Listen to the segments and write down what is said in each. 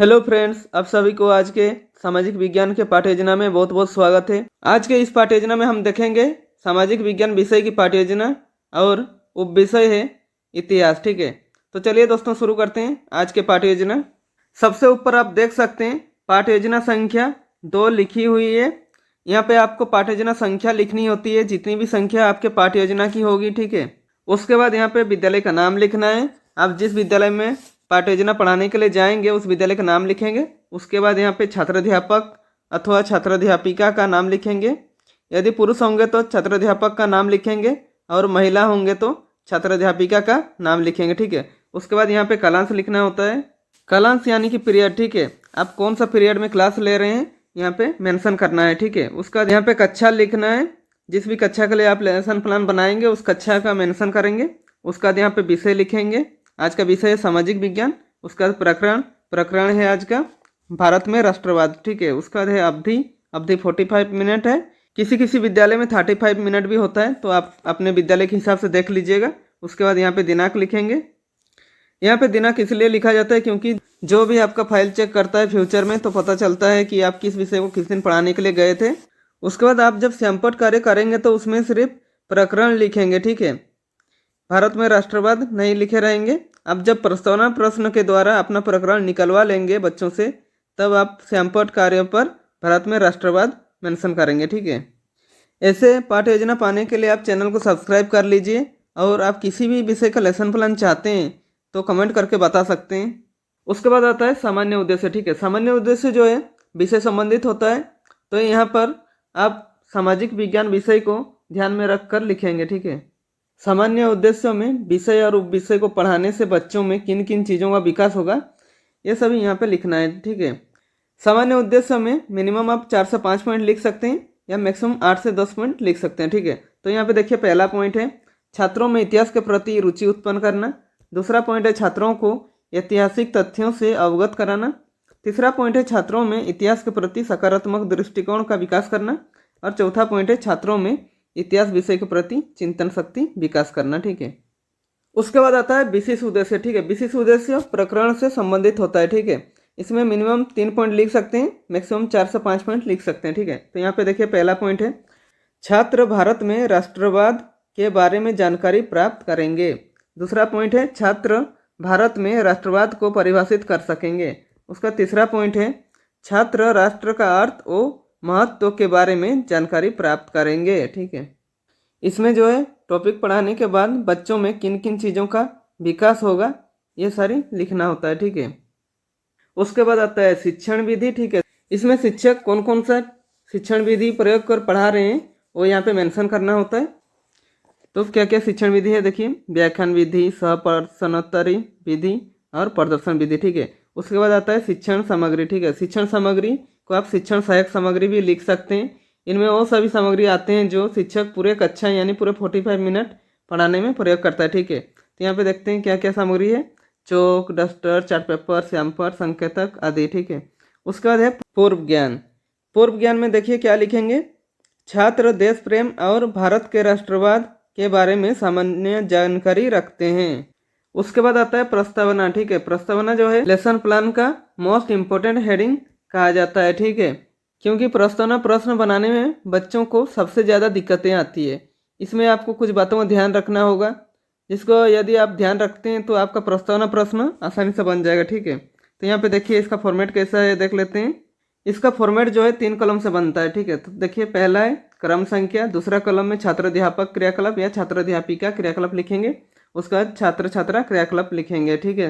Hello friends, आप सभी को आज के सामाजिक विज्ञान के पाठ्य योजना में बहुत बहुत स्वागत है। आज के इस पाठ्य योजना में हम देखेंगे सामाजिक विज्ञान विषय की पाठ्य योजना और उप विषय है इतिहास। ठीक है, तो चलिए दोस्तों शुरू करते हैं आज के पाठ्य योजना। सबसे ऊपर आप देख सकते हैं पाठ्य योजना संख्या 2 लिखी हुई है। यहाँ पे आपको पाठ्य योजना संख्या लिखनी होती है, जितनी भी संख्या आपके पाठ्य योजना की होगी। ठीक है, उसके बाद यहाँ पे विद्यालय का नाम लिखना है। आप जिस विद्यालय में पाठ्य योजना पढ़ाने के लिए जाएंगे उस विद्यालय का नाम लिखेंगे। उसके बाद यहाँ पे छात्राध्यापक अथवा छात्राध्यापिका का नाम लिखेंगे। यदि पुरुष होंगे तो छात्राध्यापक का नाम लिखेंगे और महिला होंगे तो छात्राध्यापिका का नाम लिखेंगे। ठीक है, उसके बाद यहाँ पे कालांश लिखना होता है। कालांश यानी कि पीरियड। ठीक है, आप कौन सा पीरियड में क्लास ले रहे हैं यहाँ पे मेंशन करना है। ठीक है, उसका यहाँ पे कक्षा लिखना है। जिस भी कक्षा के लिए आप लेसन प्लान बनाएंगे उस कक्षा का मेंशन करेंगे। उसका यहाँ पे विषय लिखेंगे। आज का विषय है सामाजिक विज्ञान। उसका प्रकरण है आज का भारत में राष्ट्रवाद। ठीक है, उसका है अवधि 45 मिनट है। किसी किसी विद्यालय में 35 मिनट भी होता है, तो आप अपने विद्यालय के हिसाब से देख लीजिएगा। उसके बाद यहाँ पे दिनांक लिखेंगे। यहाँ पे दिनांक इसलिए लिखा जाता है क्योंकि जो भी आपका फाइल चेक करता है फ्यूचर में तो पता चलता है कि आप किस विषय को किस दिन पढ़ाने के लिए गए थे। उसके बाद आप जब सैंपट कार्य करेंगे तो उसमें सिर्फ प्रकरण लिखेंगे। ठीक है, भारत में राष्ट्रवाद नहीं लिखे रहेंगे। आप जब प्रस्तावना प्रश्न के द्वारा अपना प्रकरण निकलवा लेंगे बच्चों से, तब आप सैंपट कार्य पर भारत में राष्ट्रवाद मेंशन करेंगे। ठीक है, ऐसे पाठ्य योजना पाने के लिए आप चैनल को सब्सक्राइब कर लीजिए। और आप किसी भी विषय का लेसन प्लान चाहते हैं तो कमेंट करके बता सकते हैं। उसके बाद आता है सामान्य उद्देश्य। ठीक है, सामान्य उद्देश्य जो है विषय संबंधित होता है, तो यहाँ पर आप सामाजिक विज्ञान विषय को ध्यान में रख कर लिखेंगे। ठीक है, सामान्य उद्देश्यों में विषय और उप विषय को पढ़ाने से बच्चों में किन किन चीज़ों का विकास होगा ये सभी यहाँ पे लिखना है। ठीक है, सामान्य उद्देश्य में मिनिमम आप 4 से 5 पॉइंट लिख सकते हैं या मैक्सिमम 8 से 10 पॉइंट लिख सकते हैं। ठीक है, तो यहाँ पे देखिए पहला पॉइंट है छात्रों में इतिहास के प्रति रुचि उत्पन्न करना। दूसरा पॉइंट है छात्रों को ऐतिहासिक तथ्यों से अवगत कराना। तीसरा पॉइंट है छात्रों में इतिहास के प्रति सकारात्मक दृष्टिकोण का विकास करना। और चौथा पॉइंट है छात्रों में इतिहास विषय के प्रति चिंतन शक्ति विकास करना। ठीक है, उसके बाद आता है विशेष उद्देश्य। ठीक है, विशेष उद्देश्य प्रकरण से संबंधित होता है। ठीक है, इसमें मिनिमम 3 पॉइंट लिख सकते हैं, मैक्सिमम 4 से 5 पॉइंट लिख सकते हैं। ठीक है, तो यहाँ पे देखिए पहला पॉइंट है छात्र भारत में राष्ट्रवाद के बारे में जानकारी प्राप्त करेंगे। दूसरा पॉइंट है छात्र भारत में राष्ट्रवाद को परिभाषित कर सकेंगे। उसका तीसरा पॉइंट है छात्र राष्ट्र का अर्थ और महत्व के बारे में जानकारी प्राप्त करेंगे। ठीक है, इसमें जो है टॉपिक पढ़ाने के बाद बच्चों में किन किन चीज़ों का विकास होगा ये सारी लिखना होता है। ठीक है, उसके बाद आता है शिक्षण विधि। ठीक है, इसमें शिक्षक कौन कौन सा शिक्षण विधि प्रयोग कर पढ़ा रहे हैं वो यहाँ पे मेंशन करना होता है। तो क्या क्या शिक्षण विधि है देखिए, व्याख्यान विधि, सहप्रश्नोत्तरी विधि और प्रदर्शन विधि। ठीक है, उसके बाद आता है शिक्षण सामग्री। ठीक है, शिक्षण सामग्री को आप शिक्षण सहायक सामग्री भी लिख सकते हैं। इनमें वो सभी सामग्री आते हैं जो शिक्षक पूरे कक्षा यानी पूरे 45 मिनट पढ़ाने में प्रयोग करता है। ठीक है, तो यहाँ पे देखते हैं क्या क्या सामग्री है। चौक, डस्टर, चार्ट पेपर, श्यामपट, संकेतक आदि। ठीक है, उसके बाद है पूर्व ज्ञान। पूर्व ज्ञान में देखिए क्या लिखेंगे, छात्र देश प्रेम और भारत के राष्ट्रवाद के बारे में सामान्य जानकारी रखते हैं। उसके बाद आता है प्रस्तावना। ठीक है, प्रस्तावना जो है लेसन प्लान का मोस्ट इम्पोर्टेंट हेडिंग कहा जाता है। ठीक है, क्योंकि प्रस्तावना प्रश्न बनाने में बच्चों को सबसे ज़्यादा दिक्कतें आती है। इसमें आपको कुछ बातों का ध्यान रखना होगा, जिसको यदि आप ध्यान रखते हैं तो आपका प्रस्तावना प्रश्न आसानी से बन जाएगा। ठीक है, तो यहाँ पे देखिए इसका फॉर्मेट कैसा है देख लेते हैं। इसका फॉर्मेट जो है 3 कॉलम से बनता है। ठीक है, तो देखिए पहला है क्रम संख्या, दूसरा कॉलम में छात्राध्यापक क्रियाकलाप या छात्राध्यापिका क्रियाकलाप लिखेंगे। उसके बाद छात्र छात्रा क्रियाकलाप लिखेंगे। ठीक है,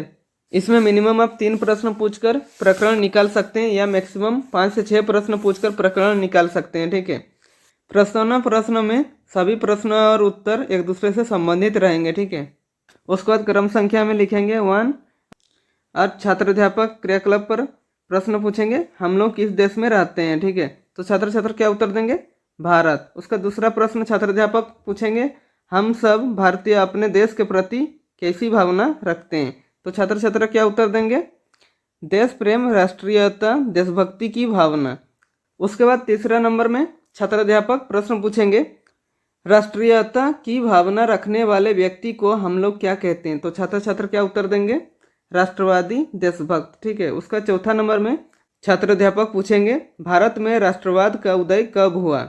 इसमें मिनिमम आप 3 प्रश्न पूछकर प्रकरण निकाल सकते हैं या मैक्सिमम 5 से 6 प्रश्न पूछकर प्रकरण निकाल सकते हैं। ठीक है, प्रस्तावना प्रश्न में सभी प्रश्न और उत्तर एक दूसरे से संबंधित रहेंगे। ठीक है, उसके बाद क्रम संख्या में लिखेंगे 1 और छात्राध्यापक क्रियाकलाप पर प्रश्न पूछेंगे हम लोग किस देश में रहते हैं। ठीक है, तो छात्र छात्र क्या उत्तर देंगे, भारत। उसका दूसरा प्रश्न छात्राध्यापक पूछेंगे हम सब भारतीय अपने देश के प्रति कैसी भावना रखते हैं। तो छात्र छात्रा क्या उत्तर देंगे, देश प्रेम, राष्ट्रीयता, देशभक्ति की भावना। उसके बाद तीसरा नंबर में छात्राध्यापक प्रश्न पूछेंगे राष्ट्रीयता की भावना रखने वाले व्यक्ति को हम लोग क्या कहते हैं। तो छात्र छात्र क्या उत्तर देंगे, राष्ट्रवादी देशभक्त। ठीक है, उसका चौथा नंबर में छात्र अध्यापक पूछेंगे भारत में राष्ट्रवाद का उदय कब हुआ।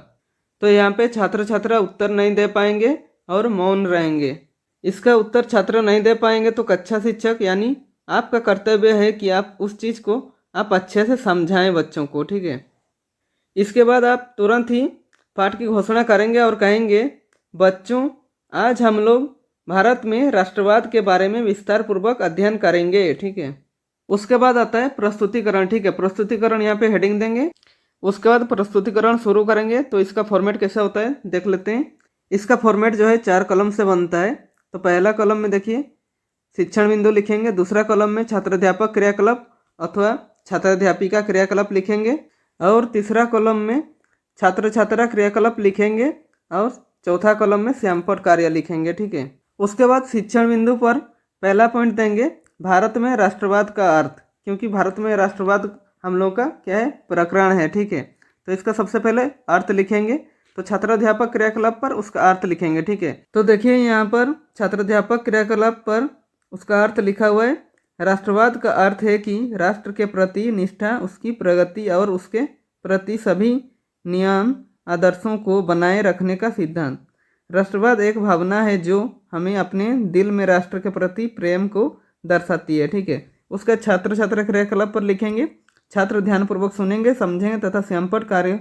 तो यहाँ पे छात्र छात्रा उत्तर नहीं दे पाएंगे और मौन रहेंगे। इसका उत्तर छात्र नहीं दे पाएंगे तो कक्षा शिक्षक यानी आपका कर्तव्य है कि आप उस चीज़ को आप अच्छे से समझाएं बच्चों को। ठीक है, इसके बाद आप तुरंत ही पाठ की घोषणा करेंगे और कहेंगे बच्चों आज हम लोग भारत में राष्ट्रवाद के बारे में विस्तार पूर्वक अध्ययन करेंगे। ठीक है, उसके बाद आता है प्रस्तुतिकरण। ठीक है, प्रस्तुतिकरण यहाँ पे हेडिंग देंगे। उसके बाद प्रस्तुतिकरण शुरू करेंगे। तो इसका फॉर्मेट कैसा होता है देख लेते हैं। इसका फॉर्मेट जो है 4 कॉलम से बनता है। तो पहला कॉलम में देखिए शिक्षण बिंदु लिखेंगे, दूसरा कॉलम में छात्र अध्यापक क्रियाकलाप अथवा छात्र अध्यापिका क्रियाकलाप लिखेंगे, और तीसरा कॉलम में छात्र छात्रा क्रियाकलाप लिखेंगे, और चौथा कॉलम में श्यामपट कार्य लिखेंगे। ठीक है, उसके बाद शिक्षण बिंदु पर पहला पॉइंट देंगे भारत में राष्ट्रवाद का अर्थ, क्योंकि भारत में राष्ट्रवाद हम लोग का क्या है प्रकरण है। ठीक है, तो इसका सबसे पहले अर्थ लिखेंगे। तो छात्र अध्यापक क्रियाकलाप पर उसका अर्थ लिखेंगे। ठीक है, तो देखिए यहाँ पर छात्र अध्यापक क्रियाकलाप पर उसका अर्थ लिखा हुआ है। राष्ट्रवाद का अर्थ है कि राष्ट्र के प्रति निष्ठा, उसकी प्रगति और उसके प्रति सभी नियम आदर्शों को बनाए रखने का सिद्धांत। राष्ट्रवाद एक भावना है जो हमें अपने दिल में राष्ट्र के प्रति प्रेम को दर्शाती है। ठीक है, उसका छात्र छात्रा क्रियाकलाप पर लिखेंगे। छात्र ध्यानपूर्वक सुनेंगे, समझेंगे तथा श्यामपट कार्य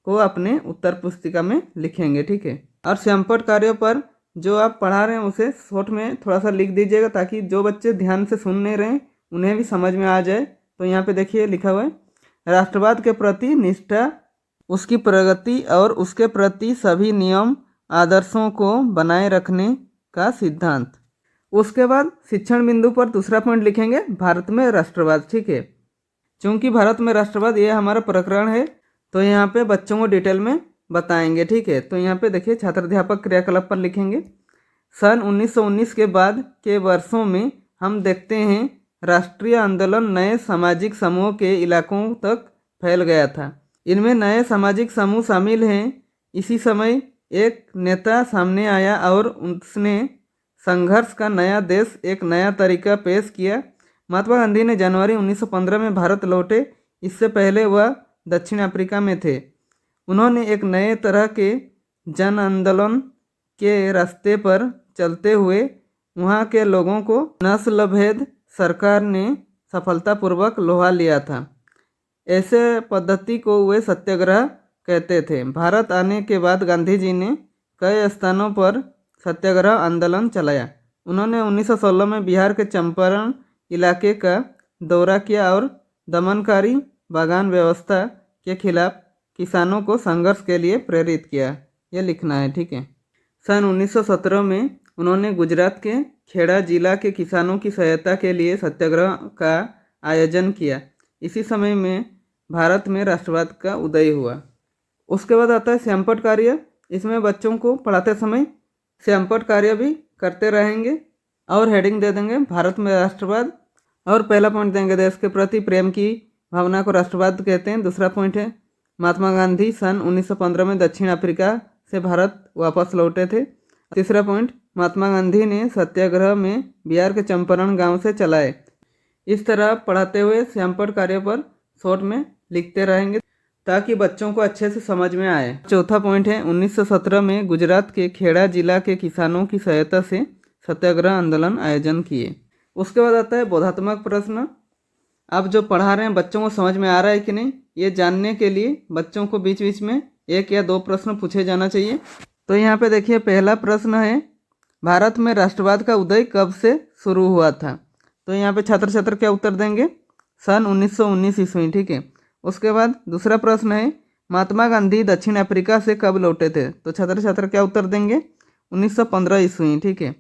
को अपने उत्तर पुस्तिका में लिखेंगे। ठीक है, और श्यामपट कार्य पर जो आप पढ़ा रहे हैं उसे शॉर्ट में थोड़ा सा लिख दीजिएगा, ताकि जो बच्चे ध्यान से सुन नहीं रहे हैं उन्हें भी समझ में आ जाए। तो यहाँ पे देखिए लिखा हुआ है राष्ट्रवाद के प्रति निष्ठा, उसकी प्रगति और उसके प्रति सभी नियम आदर्शों को बनाए रखने का सिद्धांत। उसके बाद शिक्षण बिंदु पर दूसरा पॉइंट लिखेंगे भारत में राष्ट्रवाद। ठीक है, चूँकि भारत में राष्ट्रवाद ये हमारा प्रकरण है तो यहाँ पे बच्चों को डिटेल में बताएंगे। ठीक है, तो यहाँ पे देखिए छात्र अध्यापक क्रियाकलाप पर लिखेंगे सन 1919 के बाद के वर्षों में हम देखते हैं राष्ट्रीय आंदोलन नए सामाजिक समूह के इलाकों तक फैल गया था। इनमें नए सामाजिक समूह शामिल हैं। इसी समय एक नेता सामने आया और उसने संघर्ष का नया देश एक नया तरीका पेश किया। महात्मा गांधी ने जनवरी 1915 में भारत लौटे। इससे पहले वह दक्षिण अफ्रीका में थे। उन्होंने एक नए तरह के जन आंदोलन के रास्ते पर चलते हुए वहाँ के लोगों को नस्लभेद सरकार ने सफलतापूर्वक लोहा लिया था। ऐसे पद्धति को वे सत्याग्रह कहते थे। भारत आने के बाद गांधी जी ने कई स्थानों पर सत्याग्रह आंदोलन चलाया। उन्होंने 1916 में बिहार के चंपारण इलाके का दौरा किया और दमनकारी बागान व्यवस्था के खिलाफ किसानों को संघर्ष के लिए प्रेरित किया। यह लिखना है। ठीक है, सन 1917 में उन्होंने गुजरात के खेड़ा जिला के किसानों की सहायता के लिए सत्याग्रह का आयोजन किया। इसी समय में भारत में राष्ट्रवाद का उदय हुआ। उसके बाद आता है श्यामपट कार्य। इसमें बच्चों को पढ़ाते समय श्यामपट कार्य भी करते रहेंगे और हेडिंग दे देंगे भारत में राष्ट्रवाद, और पहला पॉइंट देंगे देश के प्रति प्रेम की भावना को राष्ट्रवाद कहते हैं। दूसरा पॉइंट है महात्मा गांधी सन 1915 में दक्षिण अफ्रीका से भारत वापस लौटे थे। तीसरा पॉइंट महात्मा गांधी ने सत्याग्रह में बिहार के चंपारण गांव से चलाए। इस तरह पढ़ाते हुए श्यामपट कार्य पर शॉर्ट में लिखते रहेंगे ताकि बच्चों को अच्छे से समझ में आए। चौथा पॉइंट है 1917 में गुजरात के खेड़ा जिला के किसानों की सहायता से सत्याग्रह आंदोलन आयोजन किए। उसके बाद आता है बोधात्मक प्रश्न। आप जो पढ़ा रहे हैं बच्चों को समझ में आ रहा है कि नहीं, ये जानने के लिए बच्चों को बीच बीच में 1 या 2 प्रश्न पूछे जाना चाहिए। तो यहाँ पे देखिए पहला प्रश्न है भारत में राष्ट्रवाद का उदय कब से शुरू हुआ था। तो यहाँ पे छात्र छात्र क्या उत्तर देंगे सन 1919 ईस्वी। ठीक है, उसके बाद दूसरा प्रश्न है महात्मा गांधी दक्षिण अफ्रीका से कब लौटे थे। तो छात्र छात्र क्या उत्तर देंगे 1915 ईस्वी। ठीक है,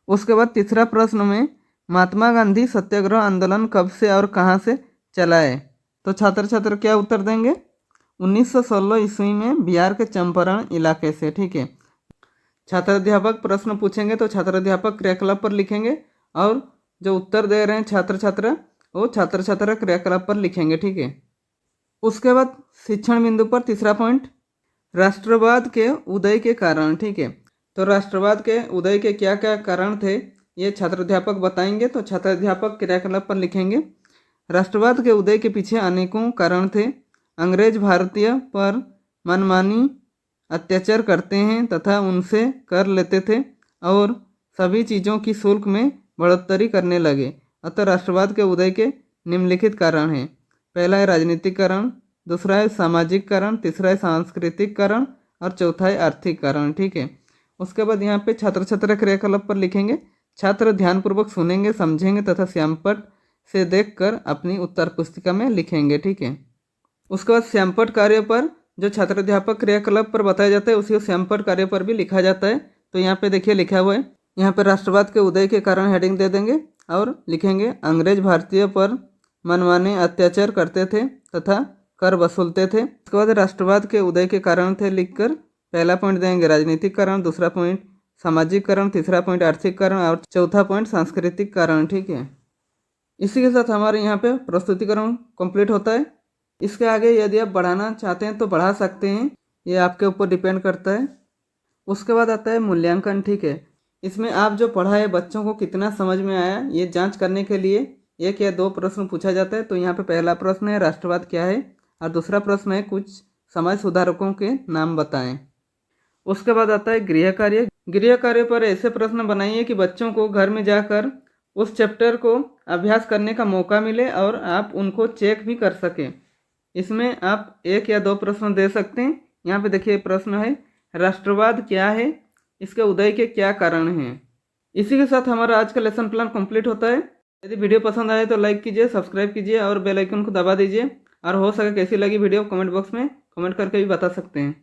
उसके बाद तीसरा प्रश्न में महात्मा गांधी सत्याग्रह आंदोलन कब से और कहाँ से चलाए। तो छात्र छात्र क्या उत्तर देंगे 1916 ईस्वी में बिहार के चंपारण इलाके से। ठीक है, छात्र अध्यापक प्रश्न पूछेंगे तो छात्र अध्यापक क्रियाकलाप पर लिखेंगे, और जो उत्तर दे रहे हैं छात्र छात्रा वो छात्र छात्रा क्रियाकलाप पर लिखेंगे। ठीक है, उसके बाद शिक्षण बिंदु पर तीसरा पॉइंट राष्ट्रवाद के उदय के कारण। ठीक है, तो राष्ट्रवाद के उदय के क्या क्या कारण थे ये छात्र अध्यापक बताएंगे। तो छात्र अध्यापक क्रियाकलाप पर लिखेंगे, राष्ट्रवाद के उदय के पीछे अनेकों कारण थे। अंग्रेज भारतीय पर मनमानी अत्याचार करते हैं तथा उनसे कर लेते थे और सभी चीज़ों की शुल्क में बढ़ोतरी करने लगे। अतः राष्ट्रवाद के उदय के निम्नलिखित कारण हैं। पहला है राजनीतिक कारण, दूसरा है सामाजिक कारण, तीसरा है सांस्कृतिक कारण और चौथा है आर्थिक कारण। ठीक है। उसके बाद यहाँ पे छात्र छात्रा क्रियाकलाप पर लिखेंगे, छात्र ध्यानपूर्वक सुनेंगे, समझेंगे तथा श्यामपट से देखकर अपनी उत्तर पुस्तिका में लिखेंगे। ठीक है। उसके बाद श्यामपट कार्य पर जो छात्र अध्यापक क्रियाकलाप पर बताया जाता है उसी को श्यामपट कार्य पर भी लिखा जाता है। तो यहाँ पे देखिए लिखा हुआ है, यहाँ पर राष्ट्रवाद के उदय के कारण हेडिंग दे देंगे और लिखेंगे, अंग्रेज भारतीय पर मनमाने अत्याचार करते थे तथा कर वसूलते थे। उसके बाद राष्ट्रवाद के उदय के कारण थे लिखकर पहला पॉइंट देंगे राजनीतिक कारण, दूसरा पॉइंट सामाजिक कारण, तीसरा पॉइंट आर्थिक कारण और चौथा पॉइंट सांस्कृतिक कारण। ठीक है। इसी के साथ हमारे यहाँ पे प्रस्तुतिकरण कंप्लीट होता है। इसके आगे यदि आप बढ़ाना चाहते हैं तो बढ़ा सकते हैं, ये आपके ऊपर डिपेंड करता है। उसके बाद आता है मूल्यांकन। ठीक है। इसमें आप जो पढ़ा है बच्चों को कितना समझ में आया ये जांच करने के लिए 1 या 2 प्रश्न पूछा जाता है। तो यहाँ पे पहला प्रश्न है राष्ट्रवाद क्या है और दूसरा प्रश्न है कुछ समाज सुधारकों के नाम बताएं। उसके बाद आता है गृह कार्य। गृह कार्य पर ऐसे प्रश्न बनाइए कि बच्चों को घर में जाकर उस चैप्टर को अभ्यास करने का मौका मिले और आप उनको चेक भी कर सकें। इसमें आप 1 या 2 प्रश्न दे सकते हैं। यहाँ पे देखिए प्रश्न है, राष्ट्रवाद क्या है, इसके उदय के क्या कारण हैं। इसी के साथ हमारा आज का लेसन प्लान कंप्लीट होता है। यदि वीडियो पसंद आए तो लाइक कीजिए, सब्सक्राइब कीजिए और बेल आइकन को दबा दीजिए। और हो सके कैसी लगी वीडियो कमेंट बॉक्स में कमेंट करके भी बता सकते हैं।